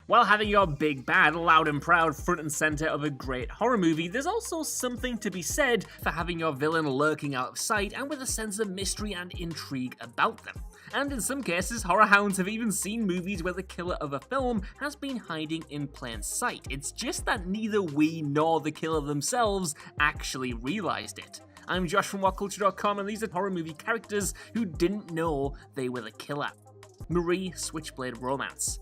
While having your big bad loud and proud front and center of a great horror movie, there's also something to be said for having your villain lurking out of sight and with a sense of mystery and intrigue about them. And in some cases, horror hounds have even seen movies where the killer of a film has been hiding in plain sight. It's just that neither we nor the killer themselves actually realized it. I'm Josh from WhatCulture.com, and these are horror movie characters who didn't know they were the killer. Marie Switchblade Romance.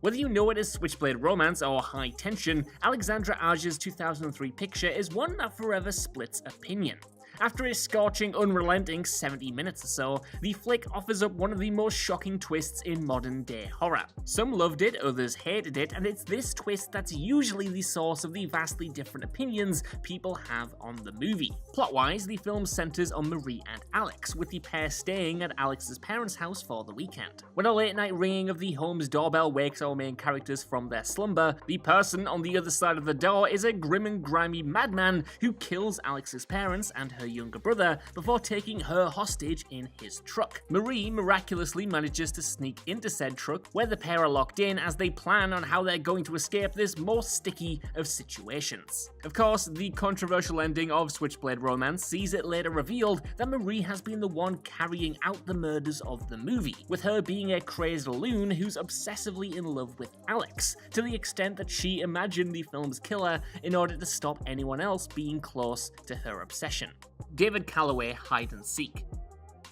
Whether you know it as Switchblade Romance or High Tension, Alexandra Aja's 2003 picture is one that forever splits opinion. After a scorching, unrelenting 70 minutes or so, the flick offers up one of the most shocking twists in modern-day horror. Some loved it, others hated it, and it's this twist that's usually the source of the vastly different opinions people have on the movie. Plot-wise, the film centers on Marie and Alex, with the pair staying at Alex's parents' house for the weekend. When a late-night ringing of the home's doorbell wakes our main characters from their slumber, the person on the other side of the door is a grim and grimy madman who kills Alex's parents and her younger brother before taking her hostage in his truck. Marie miraculously manages to sneak into said truck, where the pair are locked in as they plan on how they're going to escape this most sticky of situations. Of course, the controversial ending of Switchblade Romance sees it later revealed that Marie has been the one carrying out the murders of the movie, with her being a crazed loon who's obsessively in love with Alex, to the extent that she imagined the film's killer in order to stop anyone else being close to her obsession. David Callaway, Hide and Seek.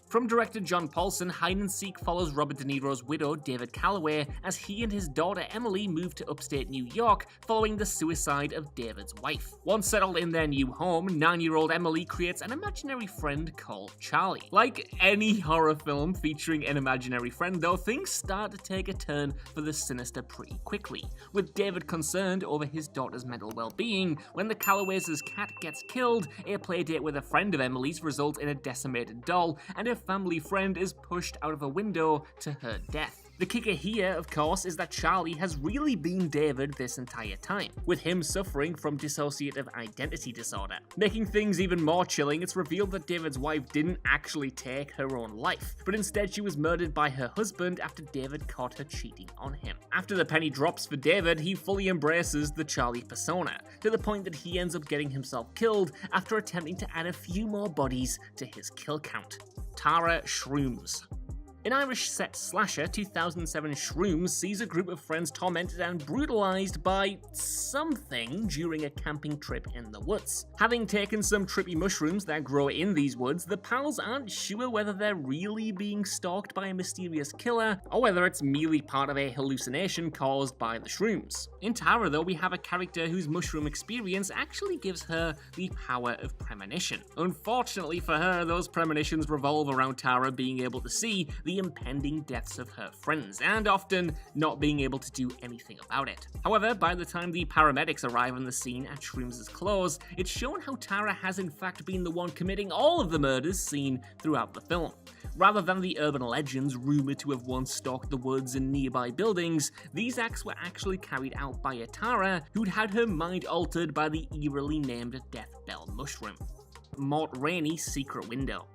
From director John Paulson, Hide and Seek follows Robert De Niro's widow, David Callaway, as he and his daughter Emily move to upstate New York following the suicide of David's wife. Once settled in their new home, 9-year-old Emily creates an imaginary friend called Charlie. Like any horror film featuring an imaginary friend, though, things start to take a turn for the sinister pretty quickly, with David concerned over his daughter's mental well-being. When the Callaways' cat gets killed, a playdate with a friend of Emily's results in a decimated doll, and a family friend is pushed out of a window to her death. The kicker here, of course, is that Charlie has really been David this entire time, with him suffering from dissociative identity disorder. Making things even more chilling, it's revealed that David's wife didn't actually take her own life, but instead she was murdered by her husband after David caught her cheating on him. After the penny drops for David, he fully embraces the Charlie persona, to the point that he ends up getting himself killed after attempting to add a few more bodies to his kill count. Tara Shrooms. In Irish set slasher, 2007 Shrooms sees a group of friends tormented and brutalized by something during a camping trip in the woods. Having taken some trippy mushrooms that grow in these woods, the pals aren't sure whether they're really being stalked by a mysterious killer or whether it's merely part of a hallucination caused by the shrooms. In Tara, though, we have a character whose mushroom experience actually gives her the power of premonition. Unfortunately for her, those premonitions revolve around Tara being able to see the impending deaths of her friends, and often not being able to do anything about it. However, by the time the paramedics arrive on the scene at Shrooms' close, it's shown how Tara has in fact been the one committing all of the murders seen throughout the film. Rather than the urban legends rumored to have once stalked the woods and nearby buildings, these acts were actually carried out by a Tara who'd had her mind altered by the eerily named Death Bell mushroom. Mort Rainey, Secret Window.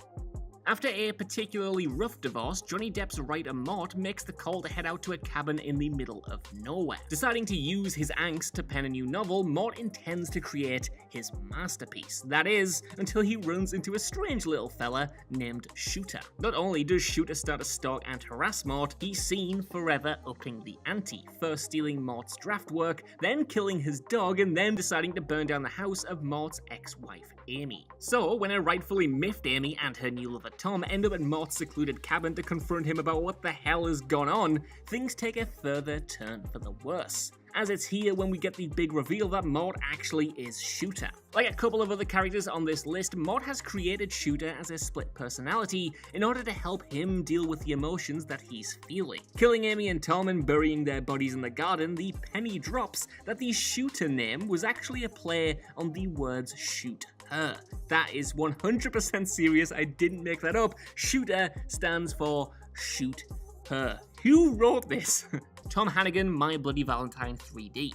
After a particularly rough divorce, Johnny Depp's writer Mort makes the call to head out to a cabin in the middle of nowhere. Deciding to use his angst to pen a new novel, Mort intends to create his masterpiece. That is, until he runs into a strange little fella named Shooter. Not only does Shooter start to stalk and harass Mort, he's seen forever upping the ante, first stealing Mort's draft work, then killing his dog, and then deciding to burn down the house of Mort's ex-wife, Amy. So, when a rightfully miffed Amy and her new lover Tom end up at Mort's secluded cabin to confront him about what the hell has gone on, things take a further turn for the worse, as it's here when we get the big reveal that Mort actually is Shooter. Like a couple of other characters on this list, Mort has created Shooter as a split personality in order to help him deal with the emotions that he's feeling. Killing Amy and Tom and burying their bodies in the garden, the penny drops that the Shooter name was actually a play on the words shoot her. That is 100% serious, I didn't make that up. Shooter stands for shoot her. Who wrote this? Tom Hanigan, My Bloody Valentine 3D.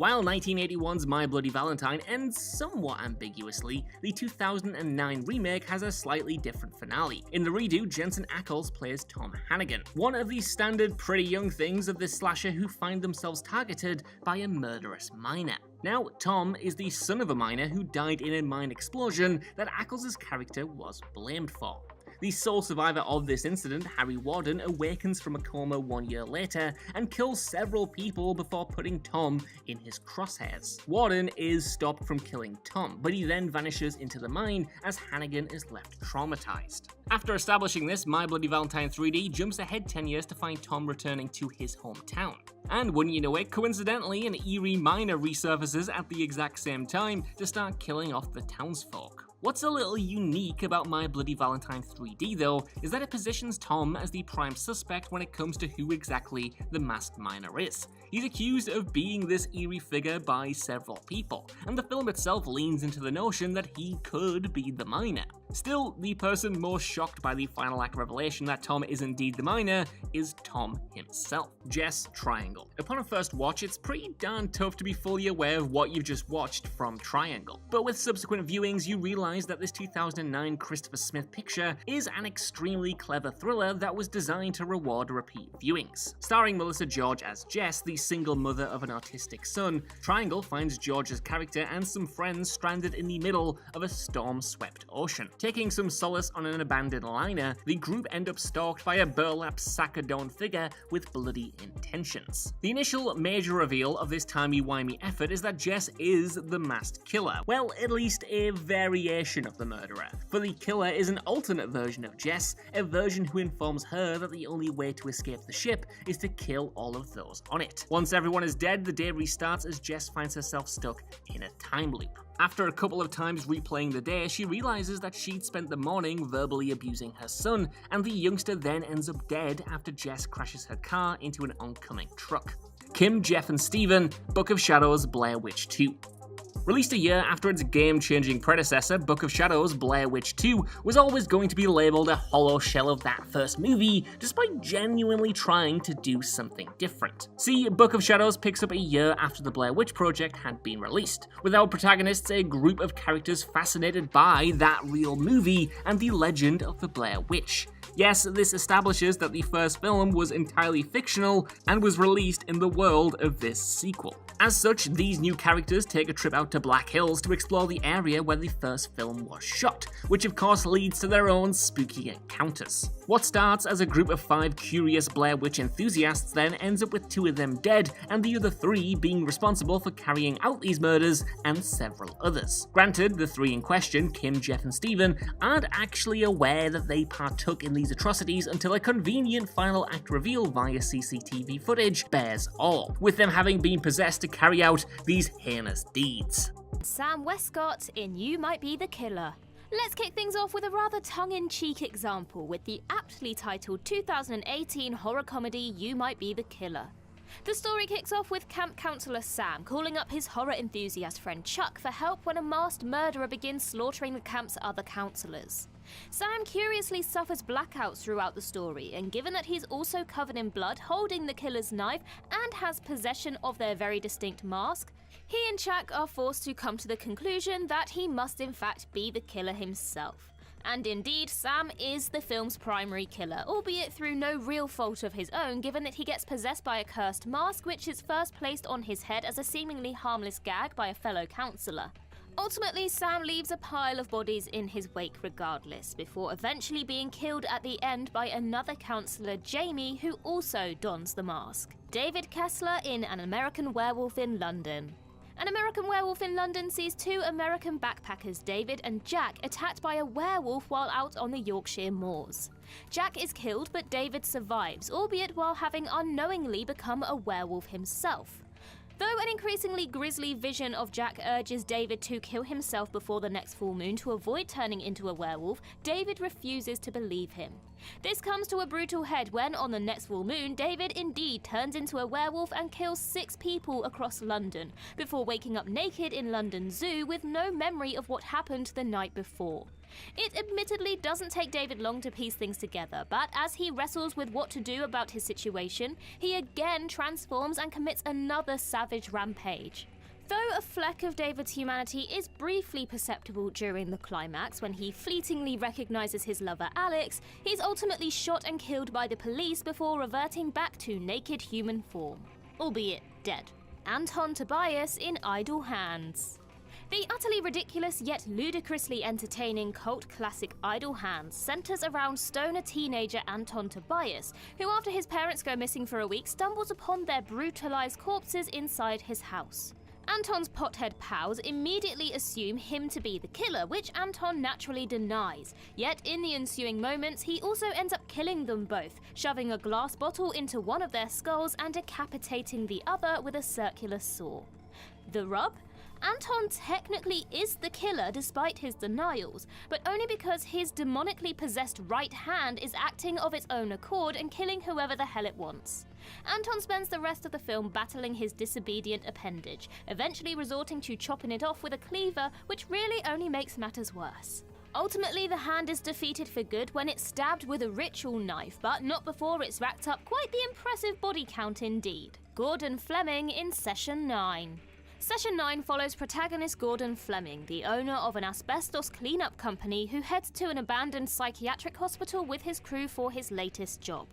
While 1981's My Bloody Valentine ends somewhat ambiguously, the 2009 remake has a slightly different finale. In the redo, Jensen Ackles plays Tom Hanigan, one of the standard pretty young things of this slasher who find themselves targeted by a murderous miner. Now, Tom is the son of a miner who died in a mine explosion that Ackles' character was blamed for. The sole survivor of this incident, Harry Warden, awakens from a coma 1 year later and kills several people before putting Tom in his crosshairs. Warden is stopped from killing Tom, but he then vanishes into the mine as Hanigan is left traumatized. After establishing this, My Bloody Valentine 3D jumps ahead 10 years to find Tom returning to his hometown. And wouldn't you know it, coincidentally, an eerie miner resurfaces at the exact same time to start killing off the townsfolk. What's a little unique about My Bloody Valentine 3D though, is that it positions Tom as the prime suspect when it comes to who exactly the masked miner is. He's accused of being this eerie figure by several people, and the film itself leans into the notion that he could be the miner. Still, the person most shocked by the final act revelation that Tom is indeed the miner is Tom himself, Jess Triangle. Upon a first watch, it's pretty darn tough to be fully aware of what you've just watched from Triangle. But with subsequent viewings, you realize that this 2009 Christopher Smith picture is an extremely clever thriller that was designed to reward repeat viewings. Starring Melissa George as Jess, the single mother of an autistic son, Triangle finds George's character and some friends stranded in the middle of a storm-swept ocean. Taking some solace on an abandoned liner, the group end up stalked by a burlap sack-adorned figure with bloody intentions. The initial major reveal of this timey-wimey effort is that Jess is the masked killer. Well, at least a variation of the murderer, for the killer is an alternate version of Jess, a version who informs her that the only way to escape the ship is to kill all of those on it. Once everyone is dead, the day restarts as Jess finds herself stuck in a time loop. After a couple of times replaying the day, she realizes that she'd spent the morning verbally abusing her son, and the youngster then ends up dead after Jess crashes her car into an oncoming truck. Kim, Jeff, and Steven, Book of Shadows, Blair Witch 2. Released a year after its game-changing predecessor, Book of Shadows Blair Witch 2 was always going to be labelled a hollow shell of that first movie, despite genuinely trying to do something different. See, Book of Shadows picks up a year after the Blair Witch Project had been released, with our protagonists a group of characters fascinated by that real movie and the legend of the Blair Witch. Yes, this establishes that the first film was entirely fictional and was released in the world of this sequel. As such, these new characters take a trip out to Black Hills to explore the area where the first film was shot, which of course leads to their own spooky encounters. What starts as a group of 5 curious Blair Witch enthusiasts then ends up with 2 of them dead and the other 3 being responsible for carrying out these murders and several others. Granted, the 3 in question, Kim, Jeff, and Steven, aren't actually aware that they partook in these atrocities until a convenient final act reveal via CCTV footage bears all, with them having been possessed to carry out these heinous deeds. Sam Wescott in You Might Be the Killer. Let's kick things off with a rather tongue-in-cheek example with the aptly titled 2018 horror comedy You Might Be the Killer. The story kicks off with camp counselor Sam calling up his horror enthusiast friend Chuck for help when a masked murderer begins slaughtering the camp's other counselors. Sam curiously suffers blackouts throughout the story, and given that he's also covered in blood, holding the killer's knife, and has possession of their very distinct mask, he and Chuck are forced to come to the conclusion that he must in fact be the killer himself. And indeed, Sam is the film's primary killer, albeit through no real fault of his own, given that he gets possessed by a cursed mask which is first placed on his head as a seemingly harmless gag by a fellow counsellor. Ultimately, Sam leaves a pile of bodies in his wake regardless, before eventually being killed at the end by another counsellor, Jamie, who also dons the mask. David Kessler in An American Werewolf in London. An American Werewolf in London sees 2 American backpackers, David and Jack, attacked by a werewolf while out on the Yorkshire moors. Jack is killed, but David survives, albeit while having unknowingly become a werewolf himself. Though an increasingly grisly vision of Jack urges David to kill himself before the next full moon to avoid turning into a werewolf, David refuses to believe him. This comes to a brutal head when, on the next full moon, David indeed turns into a werewolf and kills 6 people across London, before waking up naked in London Zoo with no memory of what happened the night before. It admittedly doesn't take David long to piece things together, but as he wrestles with what to do about his situation, he again transforms and commits another savage rampage. Though a fleck of David's humanity is briefly perceptible during the climax when he fleetingly recognizes his lover Alex, he's ultimately shot and killed by the police before reverting back to naked human form, albeit dead. Anton Tobias in Idle Hands. The utterly ridiculous yet ludicrously entertaining cult classic Idle Hands centers around stoner teenager Anton Tobias, who after his parents go missing for a week stumbles upon their brutalized corpses inside his house. Anton's pothead pals immediately assume him to be the killer, which Anton naturally denies. Yet in the ensuing moments, he also ends up killing them both, shoving a glass bottle into one of their skulls and decapitating the other with a circular saw. The rub? Anton technically is the killer despite his denials, but only because his demonically possessed right hand is acting of its own accord and killing whoever the hell it wants. Anton spends the rest of the film battling his disobedient appendage, eventually resorting to chopping it off with a cleaver, which really only makes matters worse. Ultimately, the hand is defeated for good when it's stabbed with a ritual knife, but not before it's racked up quite the impressive body count indeed. Gordon Fleming in Session 9. Session 9 follows protagonist Gordon Fleming, the owner of an asbestos cleanup company who heads to an abandoned psychiatric hospital with his crew for his latest job.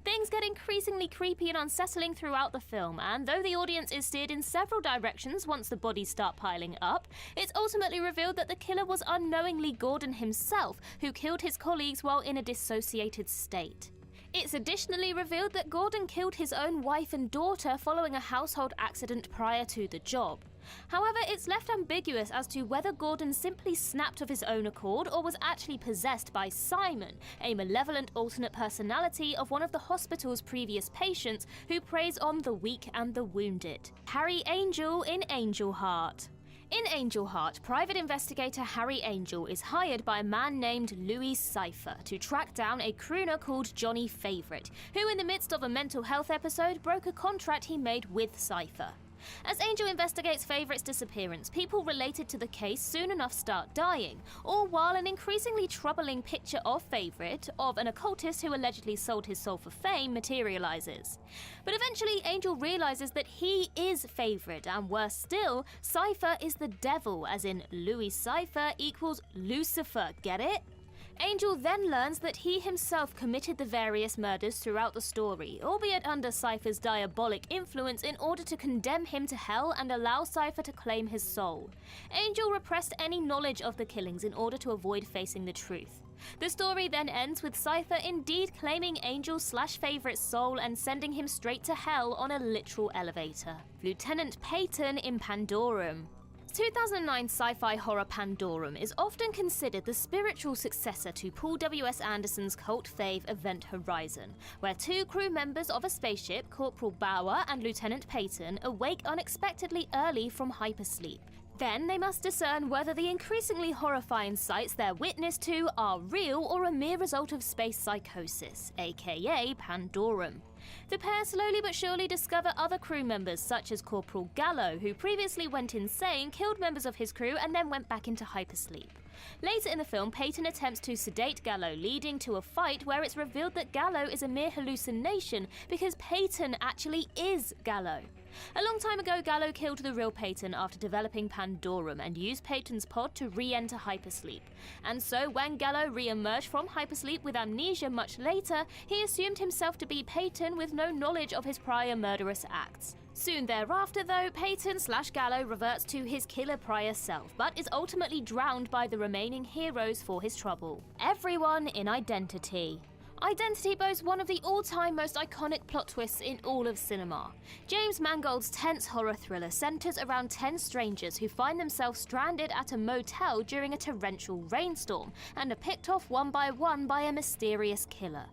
Things get increasingly creepy and unsettling throughout the film, and though the audience is steered in several directions once the bodies start piling up, it's ultimately revealed that the killer was unknowingly Gordon himself, who killed his colleagues while in a dissociated state. It's additionally revealed that Gordon killed his own wife and daughter following a household accident prior to the job. However, it's left ambiguous as to whether Gordon simply snapped of his own accord or was actually possessed by Simon, a malevolent alternate personality of one of the hospital's previous patients who preys on the weak and the wounded. Harry Angel in Angel Heart. In Angel Heart, private investigator Harry Angel is hired by a man named Louis Cypher to track down a crooner called Johnny Favorite, who in the midst of a mental health episode broke a contract he made with Cypher. As Angel investigates Favorite's disappearance, people related to the case soon enough start dying, all while an increasingly troubling picture of Favorite, of an occultist who allegedly sold his soul for fame, materializes. But eventually, Angel realizes that he is Favorite, and worse still, Cypher is the devil, as in Louis Cypher equals Lucifer, get it? Angel then learns that he himself committed the various murders throughout the story, albeit under Cypher's diabolic influence in order to condemn him to hell and allow Cypher to claim his soul. Angel repressed any knowledge of the killings in order to avoid facing the truth. The story then ends with Cypher indeed claiming Angel/Favorite's soul and sending him straight to hell on a literal elevator. Lieutenant Payton in Pandorum. 2009 sci-fi horror Pandorum is often considered the spiritual successor to Paul W.S. Anderson's cult fave Event Horizon, where two crew members of a spaceship, Corporal Bauer and Lieutenant Payton, awake unexpectedly early from hypersleep. Then they must discern whether the increasingly horrifying sights they're witness to are real or a mere result of space psychosis, aka Pandorum. The pair slowly but surely discover other crew members such as Corporal Gallo, who previously went insane, killed members of his crew and then went back into hypersleep. Later in the film, Payton attempts to sedate Gallo, leading to a fight where it's revealed that Gallo is a mere hallucination because Payton actually is Gallo. A long time ago, Gallo killed the real Payton after developing Pandorum and used Payton's pod to re-enter hypersleep. And so when Gallo re-emerged from hypersleep with amnesia much later, he assumed himself to be Payton with no knowledge of his prior murderous acts. Soon thereafter though, Payton/Gallo reverts to his killer prior self, but is ultimately drowned by the remaining heroes for his trouble. Everyone in Identity. Identity boasts one of the all-time most iconic plot twists in all of cinema. James Mangold's tense horror thriller centers around 10 strangers who find themselves stranded at a motel during a torrential rainstorm and are picked off one by one by a mysterious killer.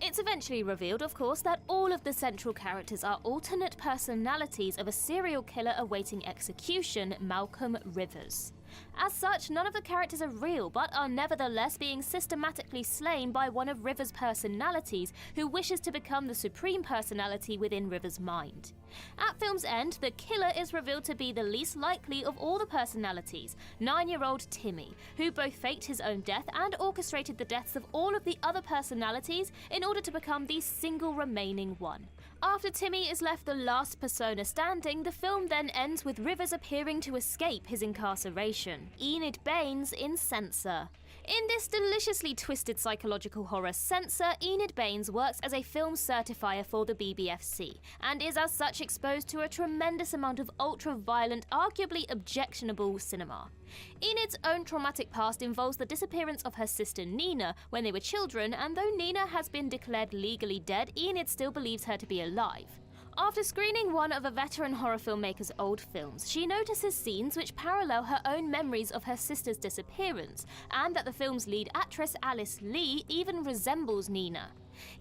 It's eventually revealed, of course, that all of the central characters are alternate personalities of a serial killer awaiting execution, Malcolm Rivers. As such, none of the characters are real, but are nevertheless being systematically slain by one of River's personalities, who wishes to become the supreme personality within River's mind. At film's end, the killer is revealed to be the least likely of all the personalities, 9-year-old Timmy, who both faked his own death and orchestrated the deaths of all of the other personalities in order to become the single remaining one. After Timmy is left the last persona standing, the film then ends with Rivers appearing to escape his incarceration. Enid Baines in Censor. In this deliciously twisted psychological horror, Censor, Enid Baines works as a film certifier for the BBFC, and is as such exposed to a tremendous amount of ultra-violent, arguably objectionable cinema. Enid's own traumatic past involves the disappearance of her sister Nina when they were children, and though Nina has been declared legally dead, Enid still believes her to be alive. After screening one of a veteran horror filmmaker's old films, she notices scenes which parallel her own memories of her sister's disappearance, and that the film's lead actress Alice Lee even resembles Nina.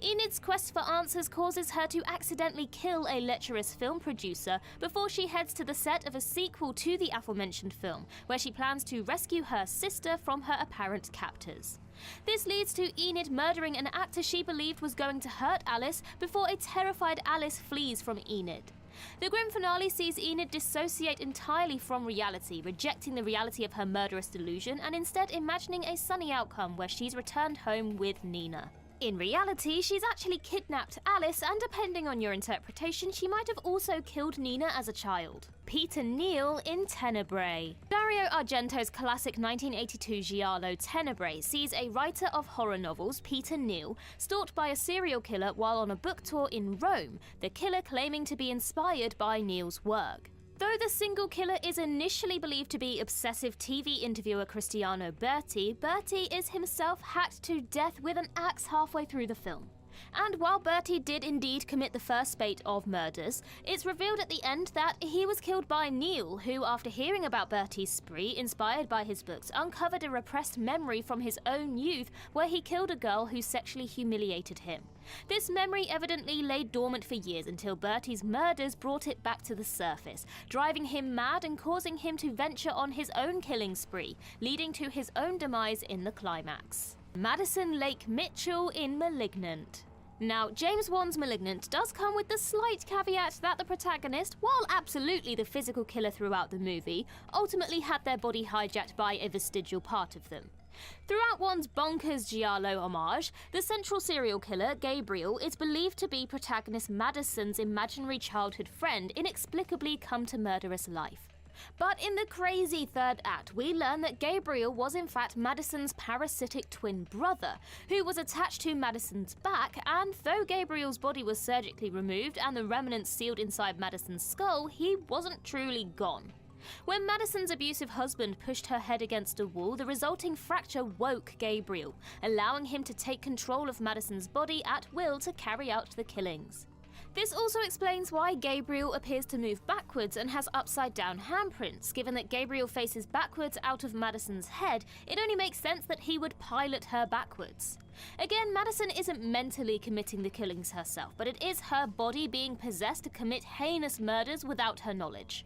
Enid's quest for answers causes her to accidentally kill a lecherous film producer before she heads to the set of a sequel to the aforementioned film, where she plans to rescue her sister from her apparent captors. This leads to Enid murdering an actor she believed was going to hurt Alice before a terrified Alice flees from Enid. The grim finale sees Enid dissociate entirely from reality, rejecting the reality of her murderous delusion and instead imagining a sunny outcome where she's returned home with Nina. In reality, she's actually kidnapped Alice, and depending on your interpretation, she might have also killed Nina as a child. Peter Neal in Tenebrae. Dario Argento's classic 1982 giallo Tenebrae sees a writer of horror novels, Peter Neal, stalked by a serial killer while on a book tour in Rome, the killer claiming to be inspired by Neal's work. Though the single killer is initially believed to be obsessive TV interviewer Cristiano Berti, Berti is himself hacked to death with an axe halfway through the film. And while Berti did indeed commit the first spate of murders, it's revealed at the end that he was killed by Neal, who, after hearing about Berti's spree, inspired by his books, uncovered a repressed memory from his own youth where he killed a girl who sexually humiliated him. This memory evidently lay dormant for years until Berti's murders brought it back to the surface, driving him mad and causing him to venture on his own killing spree, leading to his own demise in the climax. Madison Lake Mitchell in Malignant. Now, James Wan's Malignant does come with the slight caveat that the protagonist, while absolutely the physical killer throughout the movie, ultimately had their body hijacked by a vestigial part of them. Throughout Wan's bonkers giallo homage, the central serial killer, Gabriel, is believed to be protagonist Madison's imaginary childhood friend inexplicably come to murderous life. But in the crazy third act, we learn that Gabriel was in fact Madison's parasitic twin brother, who was attached to Madison's back, and though Gabriel's body was surgically removed and the remnants sealed inside Madison's skull, he wasn't truly gone. When Madison's abusive husband pushed her head against a wall, the resulting fracture woke Gabriel, allowing him to take control of Madison's body at will to carry out the killings. This also explains why Gabriel appears to move backwards and has upside-down handprints. Given that Gabriel faces backwards out of Madison's head, it only makes sense that he would pilot her backwards. Again, Madison isn't mentally committing the killings herself, but it is her body being possessed to commit heinous murders without her knowledge.